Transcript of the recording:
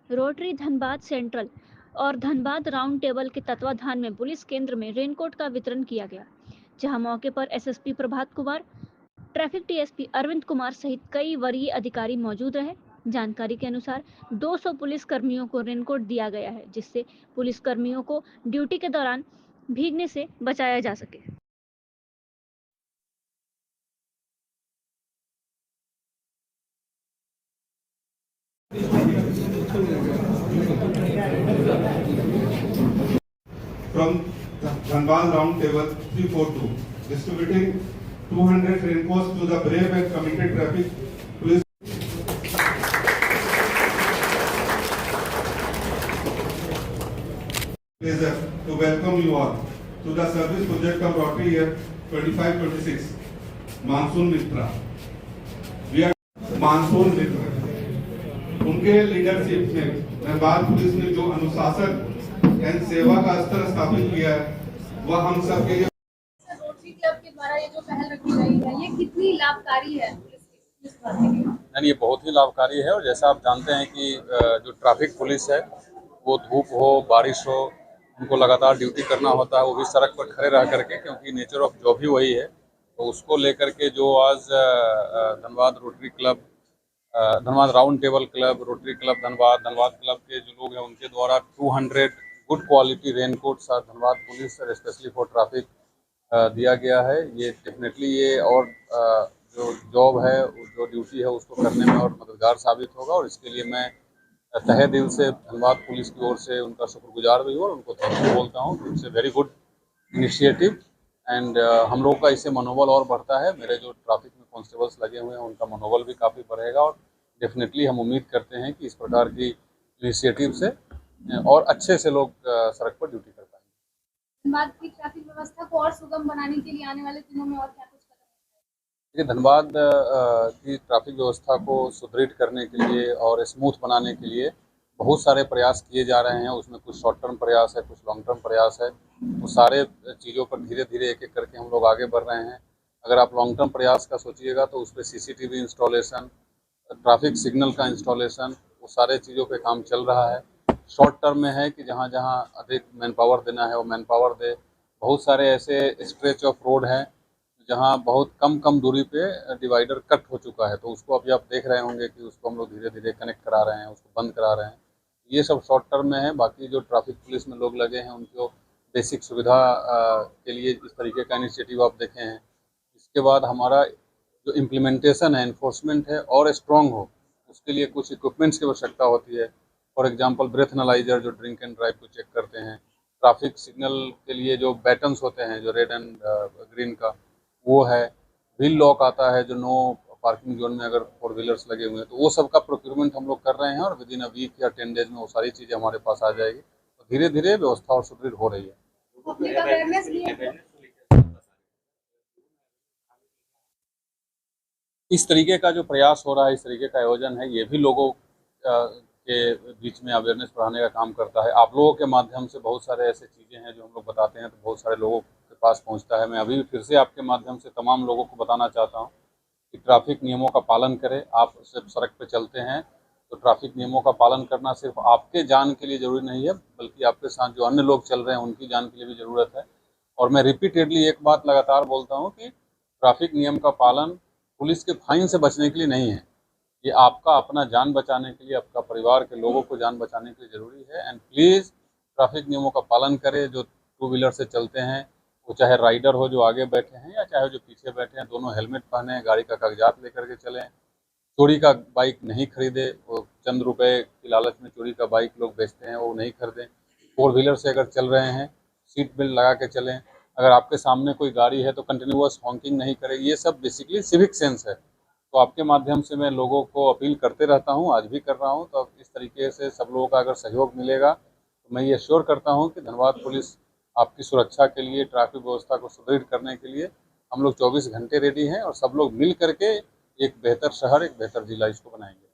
Rotary Dhanbad central और Dhanbad round table के तत्वाधान में पुलिस केंद्र में रेनकोट का वितरण किया गया, जहां मौके पर SSP Prabhat Kumar, traffic TSP Arvind Kumar सहित कई वरीय अधिकारी मौजूद रहे। जानकारी के अनुसार 200 पुलिस कर्मियों को रेनकोट दिया गया है, जिससे पुलिस कर्मियों को ड्यूटी के दौरान भीगने से बचाया जा सके। From Dhanbad Round Table 342, distributing 200 raincoats to the brave and committed traffic police. Pleasure to welcome you all to the service project of Rotary year 25-26, Monsoon Mitra. We are Monsoon Mitra. उनके leadership में Dhanbad police ने जो अनुशासन एवं सेवा का स्तर स्थापित किया है वह हम सब के लिए। रोटरी क्लब के द्वारा ये जो पहल रखी गई है, ये कितनी लाभकारी है पुलिस के लिए? ये बहुत ही लाभकारी है। और जैसा आप जानते हैं कि जो ट्रैफिक पुलिस है वो धूप हो बारिश हो उनको लगातार ड्यूटी करना होता है, वो भी सड़क पर खड़े रह करके, क्योंकि नेचर ऑफ जॉब ही वही है। तो उसको लेकर के जो आज Dhanbad rotary club, Dhanbad round table club, rotary club Dhanbad club के जो लोग हैं उनके द्वारा 200 good quality raincoats Dhanbad police और स्पेशली फॉर ट्रैफिक दिया गया है। ये डेफिनेटली ये और जो जॉब है, जो ड्यूटी है उसको करने में और मददगार साबित होगा। और इसके लिए मैं तहे दिल से धनबाद पुलिस की ओर से उनका शुक्रगुजार भी हूँ और उनको थैंक यू बोलता हूँ। It's a very good initiative and हम लोग का इससे मनोबल और बढ़ता है। मेरे जो ट्रैफिक में कॉन्स्टेबल्स लगे हुए हैं उनका मनोबल भी काफ़ी बढ़ेगा और डेफिनेटली हम उम्मीद करते हैं कि इस प्रकार की इनिशिएटिव से और अच्छे से लोग सड़क पर ड्यूटी कर पाएंगे। धनबाद की ट्रैफिक व्यवस्था को और सुगम बनाने के लिए आने वाले दिनों में और क्या कुछ कदम उठाएंगे? देखिए, धनबाद की ट्रैफिक व्यवस्था को सुदृढ़ करने के लिए और स्मूथ बनाने के लिए बहुत सारे प्रयास किए जा रहे हैं। उसमें कुछ शॉर्ट टर्म प्रयास है, कुछ लॉन्ग टर्म प्रयास है। वो सारे चीज़ों पर धीरे धीरे एक एक करके हम लोग आगे बढ़ रहे हैं। अगर आप लॉन्ग टर्म प्रयास का सोचिएगा तो उस पर CCTV इंस्टॉलेशन, ट्रैफिक सिग्नल का इंस्टॉलेशन, वो सारे चीज़ों पे काम चल रहा है। शॉर्ट टर्म में है कि जहाँ जहाँ अधिक मैन पावर देना है वो मैन पावर दे। बहुत सारे ऐसे स्ट्रेच ऑफ रोड हैं जहाँ बहुत कम दूरी पे डिवाइडर कट हो चुका है, तो उसको अभी आप देख रहे होंगे कि उसको हम लोग धीरे धीरे कनेक्ट करा रहे हैं, उसको बंद करा रहे हैं। ये सब शॉर्ट टर्म में है। बाकी जो ट्रैफिक पुलिस में लोग लगे हैं उनको बेसिक सुविधा के लिए इस तरीके का इनिशिएटिव आप देखे हैं। इसके बाद हमारा जो इम्प्लीमेंटेशन है, इन्फोर्समेंट है और स्ट्रॉन्ग हो, उसके लिए कुछ इक्विपमेंट्स की आवश्यकता होती है। फॉर एग्जांपल ब्रेथ एनालाइजर जो ड्रिंक एंड ड्राइव को चेक करते हैं, ट्रैफिक सिग्नल के लिए जो बैटन्स होते हैं जो रेड एंड ग्रीन का वो है, व्हील लॉक आता है जो नो पार्किंग जोन में अगर 4 व्हीलर्स लगे हुए हैं, तो वो सब का प्रोक्यूरमेंट हम लोग कर रहे हैं और विद इन अ वीक या 10 डेज में वो सारी चीज़ें हमारे पास आ जाएगी। तो धीरे धीरे व्यवस्था और सुदृढ़ हो रही है। इस तरीके का जो प्रयास हो रहा है, इस तरीके का आयोजन है, ये भी लोगों के बीच में अवेयरनेस बढ़ाने का काम करता है। आप लोगों के माध्यम से बहुत सारे ऐसे चीज़ें हैं जो हम लोग बताते हैं तो बहुत सारे लोगों के पास पहुंचता है। मैं अभी फिर से आपके माध्यम से तमाम लोगों को बताना चाहता हूं कि ट्रैफिक नियमों का पालन करें। आप सिर्फ सड़क पर चलते हैं तो ट्रैफिक नियमों का पालन करना सिर्फ आपके जान के लिए ज़रूरी नहीं है, बल्कि आपके साथ जो अन्य लोग चल रहे हैं उनकी जान के लिए भी ज़रूरत है। और मैं रिपीटेडली एक बात लगातार बोलता हूँ कि ट्रैफिक नियम का पालन पुलिस के फाइन से बचने के लिए नहीं है, ये आपका अपना जान बचाने के लिए, आपका परिवार के लोगों को जान बचाने के लिए ज़रूरी है। एंड प्लीज़ ट्रैफिक नियमों का पालन करें। जो 2 व्हीलर से चलते हैं, वो चाहे राइडर हो जो आगे बैठे हैं या चाहे जो पीछे बैठे हैं, दोनों हेलमेट पहने, गाड़ी का कागजात लेकर के चलें। चोरी का बाइक नहीं खरीदे, वो चंद रुपए की लालच में चोरी का बाइक लोग बेचते हैं, वो नहीं खरीदें। 4 व्हीलर से अगर चल रहे हैं सीट बेल्ट लगा के चलें। अगर आपके सामने कोई गाड़ी है तो कंटिन्यूअस हॉकिंग नहीं करें। ये सब बेसिकली सिविक सेंस है। तो आपके माध्यम से मैं लोगों को अपील करते रहता हूं, आज भी कर रहा हूं। तो इस तरीके से सब लोगों का अगर सहयोग मिलेगा तो मैं ये श्योर करता हूं कि धनबाद पुलिस आपकी सुरक्षा के लिए, ट्रैफिक व्यवस्था को सुदृढ़ करने के लिए हम लोग 24 घंटे रेडी हैं और सब लोग मिल करके एक बेहतर शहर, एक बेहतर जिला इसको बनाएंगे।